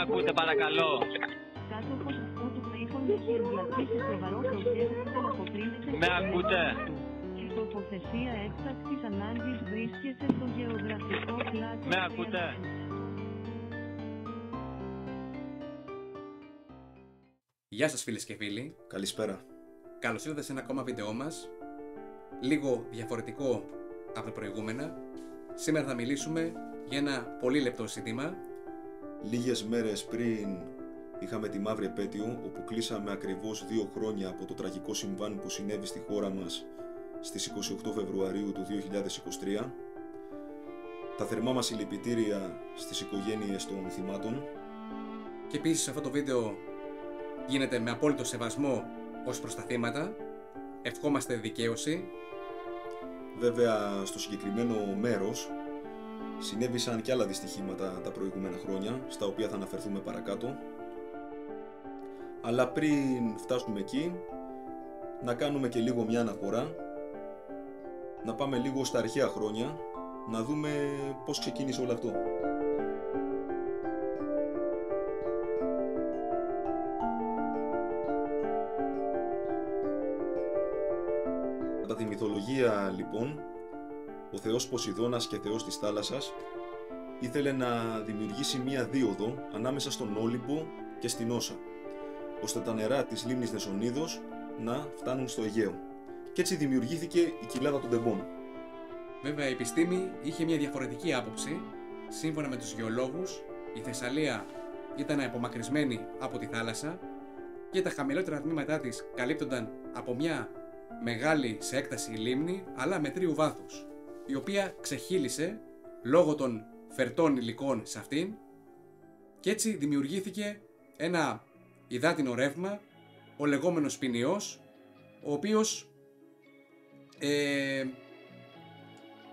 ακούτε παρακαλώ. Κάτοχος αυτού του τρίφων έχει εμπλακεί σε σοβαρό προτέρων που αποκρίνεται Με ακούτε? Η τοποθεσία έκτακτης ανάγκης βρίσκεται στο γεωγραφικό πλάτο. Με ακούτε? Γεια σας φίλες και φίλοι. Καλησπέρα. Καλώς ήρθατε σε ένα ακόμα βίντεό μας. Λίγο διαφορετικό από τα προηγούμενα. Σήμερα θα μιλήσουμε για ένα πολύ λεπτό ζήτημα. Λίγες μέρες πριν είχαμε τη μαύρη επέτειο, όπου κλείσαμε ακριβώς 2 χρόνια από το τραγικό συμβάν που συνέβη στη χώρα μας στις 28 Φεβρουαρίου του 2023. Τα θερμά μας συλληπιτήρια στις οικογένειες των θυμάτων. Και επίσης αυτό το βίντεο γίνεται με απόλυτο σεβασμό ως προς τα θύματα. Ευχόμαστε δικαίωση. Βέβαια, στο συγκεκριμένο μέρος συνέβησαν και άλλα δυστυχήματα τα προηγούμενα χρόνια, στα οποία θα αναφερθούμε παρακάτω. Αλλά πριν φτάσουμε εκεί, να κάνουμε και λίγο μια αναφορά, να πάμε λίγο στα αρχαία χρόνια, να δούμε πώς ξεκίνησε όλο αυτό. Κατά τη μυθολογία λοιπόν, ο θεός Ποσειδώνας και θεός της θάλασσας ήθελε να δημιουργήσει μία δίωδο ανάμεσα στον Όλυμπο και στην Όσα, ώστε τα νερά της λίμνης Νεσονίδος να φτάνουν στο Αιγαίο. Και έτσι δημιουργήθηκε η κοιλάδα των τεμπών. Βέβαια η επιστήμη είχε μια διαφορετική άποψη. Σύμφωνα με τους γεωλόγους, η Θεσσαλία ήταν απομακρυσμένη από τη θάλασσα και τα χαμηλότερα τμήματά της καλύπτονταν από μια μεγάλη σε έκταση λίμνη, αλλά μετρίου βάθους, η οποία ξεχύλισε λόγω των φερτών υλικών σε αυτήν και έτσι δημιουργήθηκε ένα υδάτινο ρεύμα, ο λεγόμενος ποινιός, ο οποίος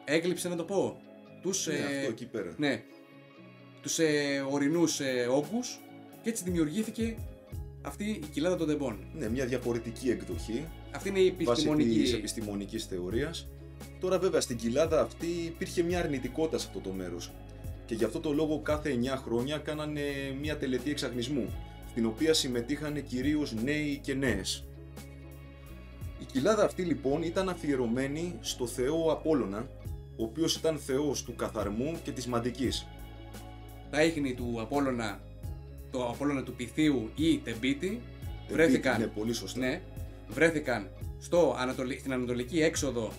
έγλειψε, να το πω, τους, αυτό εκεί πέρα. Ναι, τους ορεινούς όγκους και έτσι δημιουργήθηκε αυτή η κοιλάδα των τεμπών. Ναι, μια διαφορετική εκδοχή. Αυτή είναι η επιστημονική. Βάσει της επιστημονικής θεωρίας. Τώρα βέβαια στην κοιλάδα αυτή υπήρχε μια αρνητικότητα σε αυτό το μέρος. Και γι' αυτό το λόγο κάθε 9 χρόνια κάνανε μια τελετή εξαγνισμού, στην οποία συμμετείχαν κυρίως νέοι και νέες. Η κοιλάδα αυτή λοιπόν ήταν αφιερωμένη στο θεό Απόλλωνα, ο οποίος ήταν θεός του καθαρμού και της μαντικής. Τα ίχνη του Απόλλωνα, το Απόλλωνα του Πυθίου ή Τεμπίτη, βρέθηκαν, ναι, πολύ σωστά. Ναι, βρέθηκαν στην ανατολική έξοδο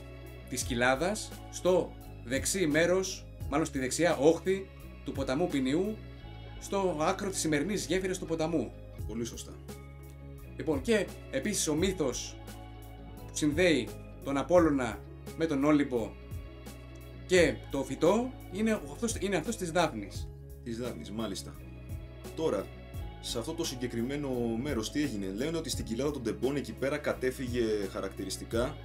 της κοιλάδας, στο δεξί μέρος, μάλλον στη δεξιά όχθη του ποταμού Ποινιού, στο άκρο της σημερινής γέφυρας του ποταμού. Πολύ σωστά. Λοιπόν, και επίσης ο μύθος που συνδέει τον Απόλλωνα με τον Όλυμπο και το φυτό είναι αυτός της Δάφνης. Της Δάφνης, μάλιστα. Τώρα, σε αυτό το συγκεκριμένο μέρος τι έγινε? Λένε ότι στην κοιλάδα των τεμπών εκεί πέρα κατέφυγε χαρακτηριστικά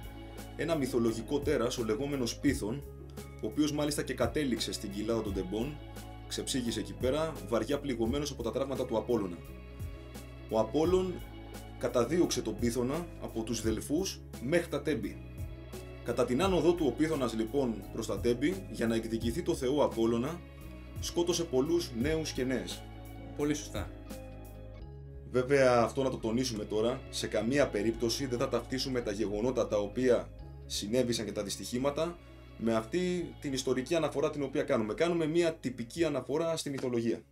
ένα μυθολογικό τέρας, ο λεγόμενος Πίθων, ο οποίος μάλιστα και κατέληξε στην κοιλάδα των τεμπών, ξεψύχησε εκεί πέρα, βαριά πληγωμένος από τα τραύματα του Απόλλωνα. Ο Απόλλων καταδίωξε τον Πίθωνα από τους Δελφούς μέχρι τα Τέμπη. Κατά την άνοδό του ο Πίθωνας λοιπόν προς τα Τέμπη, για να εκδικηθεί το θεό Απόλλωνα, σκότωσε πολλούς νέους και νέες. Πολύ σωστά. Βέβαια, αυτό να το τονίσουμε τώρα, σε καμία περίπτωση δεν θα ταυτίσουμε τα γεγονότα τα οποία συνέβησαν και τα δυστυχήματα με αυτή την ιστορική αναφορά την οποία κάνουμε. Κάνουμε μια τυπική αναφορά στη μυθολογία.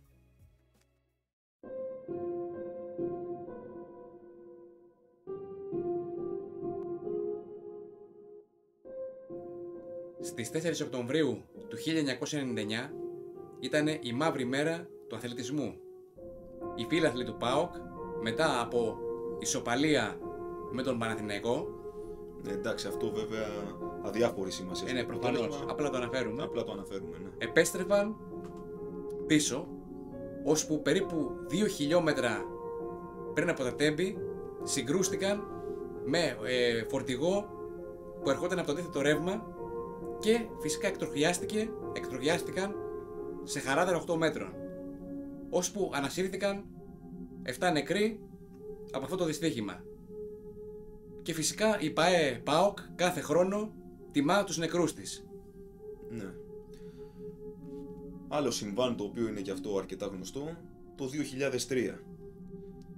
Στις 4 Οκτωβρίου του 1999 ήταν η μαύρη μέρα του αθλητισμού. Οι φίλαθλοι του ΠΑΟΚ, μετά από ισοπαλία με τον Παναθηναϊκό, Εντάξει, αυτό βέβαια αδιάφορη σημασία. Ναι, προφανώς, απλά το αναφέρουμε. Απλά το αναφέρουμε, ναι. Επέστρεφαν πίσω, ώσπου περίπου 2 χιλιόμετρα πριν από τα Τέμπη συγκρούστηκαν με φορτηγό που ερχόταν από το αντίθετο ρεύμα και φυσικά εκτροχιάστηκαν σε χαράδρα 8 μέτρων, ώσπου ανασύρθηκαν 7 νεκροί από αυτό το δυστύχημα. Και φυσικά η ΠΑΟΚ κάθε χρόνο τιμά τους νεκρούς της. Ναι. Άλλο συμβάν το οποίο είναι και αυτό αρκετά γνωστό, το το 2003.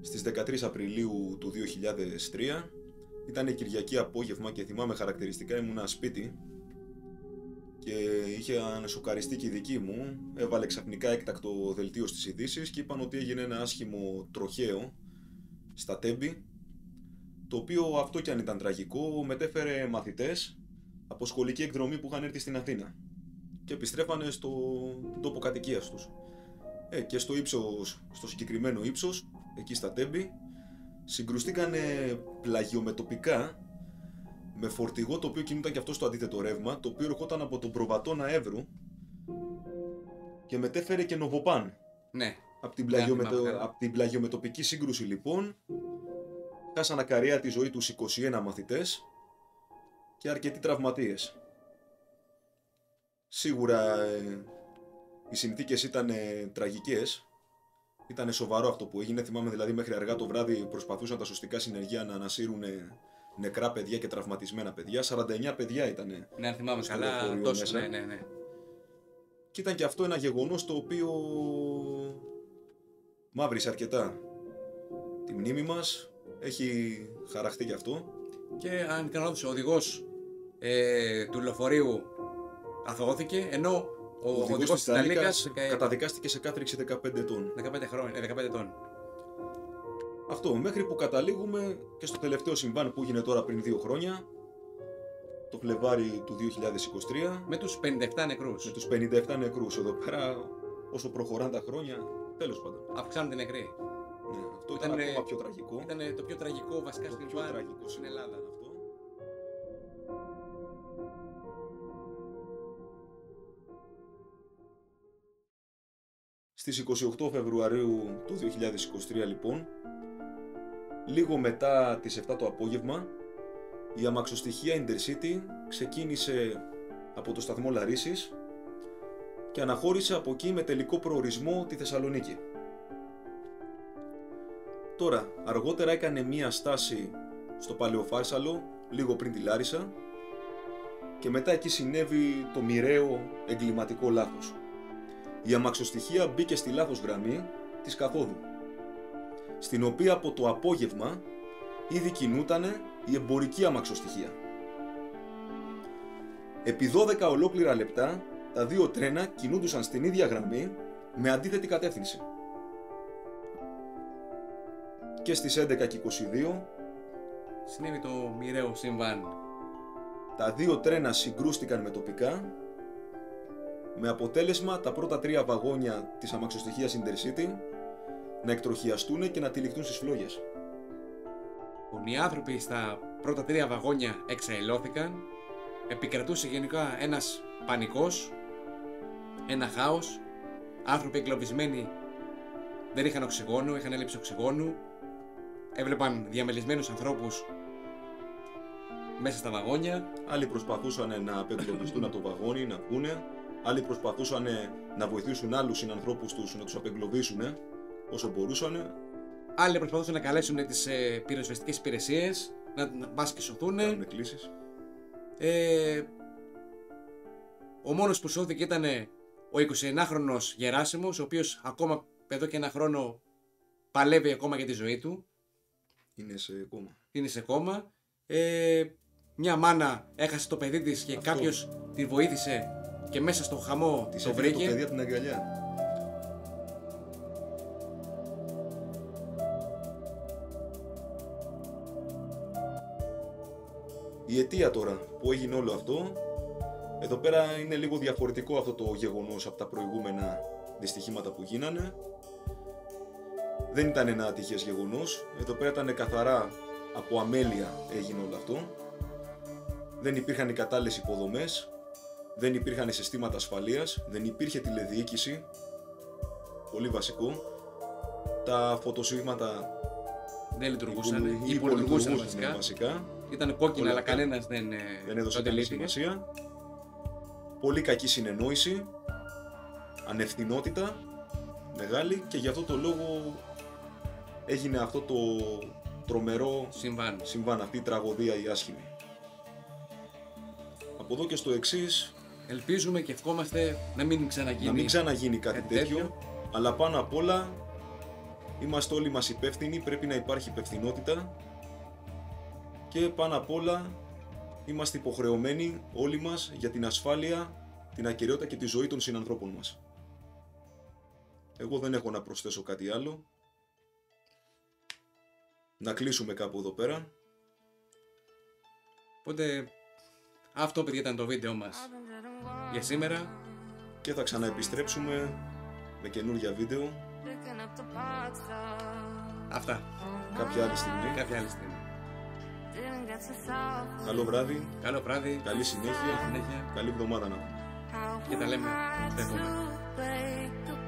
Στις 13 Απριλίου του 2003 ήταν Κυριακή απόγευμα και θυμάμαι χαρακτηριστικά ήμουνα σπίτι και είχε σοκαριστεί και η δική μου. Έβαλε ξαφνικά έκτακτο δελτίο στις ειδήσεις και είπαν ότι έγινε ένα άσχημο τροχαίο στα Τέμπη, το οποίο, αυτό κι αν ήταν τραγικό, μετέφερε μαθητές από σχολική εκδρομή που είχαν έρθει στην Αθήνα και επιστρέφανε στον τόπο κατοικίας τους. Και στο ύψος, στο συγκεκριμένο ύψος, εκεί στα Τέμπη, συγκρουστήκανε πλαγιομετωπικά με φορτηγό το οποίο κινούνταν και αυτό στο αντίθετο ρεύμα, το οποίο ερχόταν από τον προβατόνα Εύρου και μετέφερε και νοβοπάν. Ναι. Από την πλαγιομετωπική σύγκρουση λοιπόν χάσαν ακαριά τη ζωή τους 21 μαθητές και αρκετοί τραυματίες. Σίγουρα οι συνθήκες ήταν τραγικές. Ήταν σοβαρό αυτό που έγινε. Θυμάμαι δηλαδή μέχρι αργά το βράδυ προσπαθούσαν τα σωστικά συνεργεία να ανασύρουν νεκρά παιδιά και τραυματισμένα παιδιά. 49 παιδιά ήταν. Ναι, θυμάμαι καλά. Τόσο, ναι. Και ήταν και αυτό ένα γεγονός το οποίο μαύρισε αρκετά τη μνήμη μας. Έχει χαραχτεί γι' αυτό. Και αν κάνω λάθος, ο οδηγός του λεωφορείου αθωώθηκε, ενώ ο οδηγός της Τιτανίκας καταδικάστηκε σε κάθριξη 15 ετών. 15 ετών. Αυτό, μέχρι που καταλήγουμε και στο τελευταίο συμβάν που έγινε τώρα πριν 2 χρόνια, το Φλεβάρι του 2023. Με τους 57 νεκρούς. Με τους 57 νεκρούς. Εδώ πέρα, όσο προχωράνε τα χρόνια, τέλος πάντων. Αυξάνονται νεκροί. Ναι, αυτό ήταν ακόμα πιο τραγικό. Ήταν το πιο τραγικό βασικά στην Ελλάδα. Αυτό. Στις 28 Φεβρουαρίου του 2023 λοιπόν, λίγο μετά τις 7 το απόγευμα, η αμαξοστοιχεία Intercity ξεκίνησε από το σταθμό Λαρίσης και αναχώρησε από εκεί με τελικό προορισμό τη Θεσσαλονίκη. Τώρα, αργότερα έκανε μία στάση στο Παλαιοφάρσαλο, λίγο πριν τη Λάρισα, και μετά εκεί συνέβη το μοιραίο εγκληματικό λάθος. Η αμαξοστοιχεία μπήκε στη λάθος γραμμή της καθόδου, στην οποία από το απόγευμα ήδη κινούτανε η εμπορική αμαξοστοιχεία. Επί 12 ολόκληρα λεπτά τα δύο τρένα κινούντουσαν στην ίδια γραμμή με αντίθετη κατεύθυνση. Και στις 11 και 22 συνέβη το μοιραίο συμβάν. Τα δύο τρένα συγκρούστηκαν με τοπικά, με αποτέλεσμα τα πρώτα 3 βαγόνια της αμαξοστοιχείας Intercity να εκτροχιαστούν και να τυλιχτούν στις φλόγες. Οι άνθρωποι στα πρώτα 3 βαγόνια εξαελώθηκαν, επικρατούσε γενικά ένας πανικός, ένα χάος, άνθρωποι εγκλωβισμένοι δεν είχαν οξυγόνο, είχαν έλλειψη οξυγόνου, έβλεπαν διαμελισμένους ανθρώπους μέσα στα βαγόνια. Άλλοι προσπαθούσαν να απεγκλωβιστούν από το βαγόνι, να βγούνε. Άλλοι προσπαθούσαν να βοηθήσουν άλλους συνανθρώπους τους να τους απεγκλωβίσουν όσο μπορούσαν. Άλλοι προσπαθούσαν να καλέσουν τις πυροσβεστικές υπηρεσίες, να πας και σωθούν. Κάνουν κλήσεις. Ο μόνος που σώθηκε ήταν ο 29χρονος Γεράσιμος, ο οποίος ακόμα εδώ και 1 χρόνο παλεύει ακόμα για τη ζωή του. Είναι σε κόμμα. Μια μάνα έχασε το παιδί της και κάποιος τη βοήθησε και μέσα στο χαμό της το βρήκε. Το παιδί από την αγκαλιά. Η αιτία τώρα που έγινε όλο αυτό, εδώ πέρα είναι λίγο διαφορετικό αυτό το γεγονός από τα προηγούμενα δυστυχήματα που γίνανε. Δεν ήταν ένα ατυχές γεγονός, εδώ πέρα ήταν καθαρά από αμέλεια έγινε όλο αυτό. Δεν υπήρχαν οι κατάλληλες υποδομές, δεν υπήρχαν συστήματα ασφαλείας, δεν υπήρχε τηλεδιοίκηση, πολύ βασικό. Τα φωτοσύγματα δεν λειτουργούσαν, υπολειτουργούσαν βασικά. Ήταν κόκκινα, αλλά κανένας δεν έδωσε καλή σημασία. Πολύ κακή συνεννόηση, ανευθυνότητα μεγάλη, και γι' αυτό το λόγο έγινε αυτό το τρομερό συμβάν, αυτή η τραγωδία η άσχημη. Από εδώ και στο εξής, ελπίζουμε και ευχόμαστε να μην ξαναγίνει, κάτι τέτοιο, αλλά πάνω απ' όλα Είμαστε όλοι μας υπεύθυνοι, πρέπει να υπάρχει υπευθυνότητα και πάνω απ' όλα είμαστε υποχρεωμένοι όλοι μας για την ασφάλεια, την ακεραιότητα και τη ζωή των συνανθρώπων μας. Εγώ δεν έχω να προσθέσω κάτι άλλο. Να κλείσουμε κάπου εδώ πέρα. Οπότε αυτό, παιδιά, ήταν το βίντεο μας για σήμερα. Και θα ξαναεπιστρέψουμε με καινούργια βίντεο. Αυτά. Κάποια άλλη στιγμή. Κάποια άλλη στιγμή. Καλό βράδυ. Καλό βράδυ. Καλή συνέχεια. Καλή εβδομάδα να έχουμε. Και τα λέμε στα επόμενα.